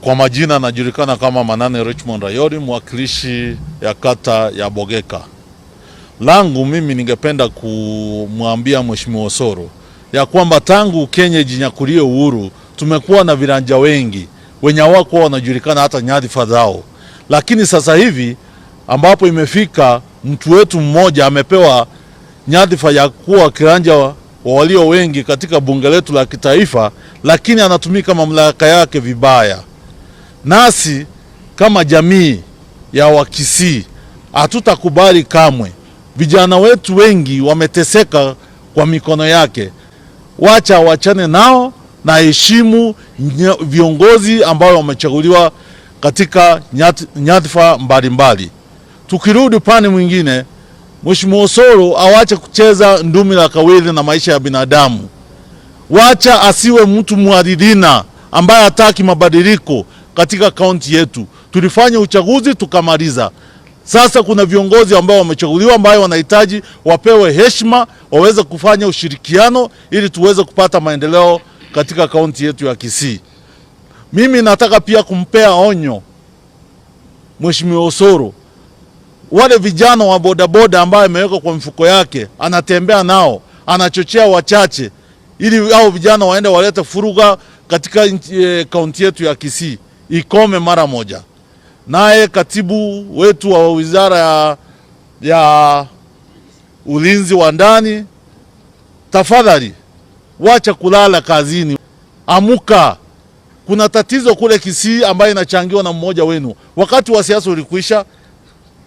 Kwa majina najulikana kama Manane Richmond Rayori, mwakilishi ya kata ya Bogeka. Langu mimi ningependa kumwambia Mheshimiwa Osoro ya kwamba tangu Kenya jinyakulie uhuru tumekuwa na viranja wengi wenye wako wanajulikana hata nyadhifa zao, lakini sasa hivi ambapo imefika mtu wetu mmoja amepewa nyadhifa ya kuwa kiranja wa walio wengi katika bunge letu la kitaifa, lakini anatumika mamlaka yake vibaya. Nasi kama jamii ya Wakisii hatutakubali kamwe. Vijana wetu wengi wameteseka kwa mikono yake. Wacha wachane nao na heshimu viongozi ambao wamechaguliwa katika nyadhifa mbalimbali. Tukirudi upande mwingine, Mheshimiwa Osoro awache kucheza ndumi la kawili na maisha ya binadamu. Wacha asiwe mtu muadilina ambaye hataki mabadiliko katika kaunti yetu. Tulifanya uchaguzi tukamaliza. Sasa kuna viongozi ambao wamechaguliwa ambao wanahitaji wapewe heshima, waweze kufanya ushirikiano ili tuweze kupata maendeleo katika kaunti yetu ya Kisii. Mimi nataka pia kumpea onyo Mheshimiwa Osoro. Wale vijana wa bodaboda ambao ameweka kwa mfuko yake, anatembea nao, anachochea wachache ili hao vijana waende walete furuga katika kaunti yetu ya Kisii. Ikome mara moja. Naye katibu wetu wa wizara ya ulinzi wa ndani, tafadhali wacha kulala kazini, amuka. Kuna tatizo kule Kisii ambayo inachangiwa na mmoja wenu. Wakati wa siasa ulikwisha.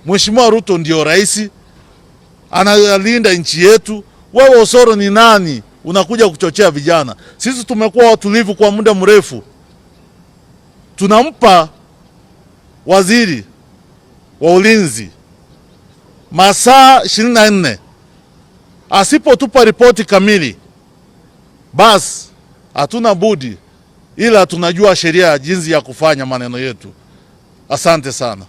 Mheshimiwa Ruto ndio rais, analinda nchi yetu. Wewe Osoro ni nani unakuja kuchochea vijana? Sisi tumekuwa watulivu kwa muda mrefu. Tunampa waziri wa ulinzi masaa 24. Asipotupa ripoti kamili, basi hatuna budi ila tunajua sheria jinsi ya kufanya maneno yetu. Asante sana.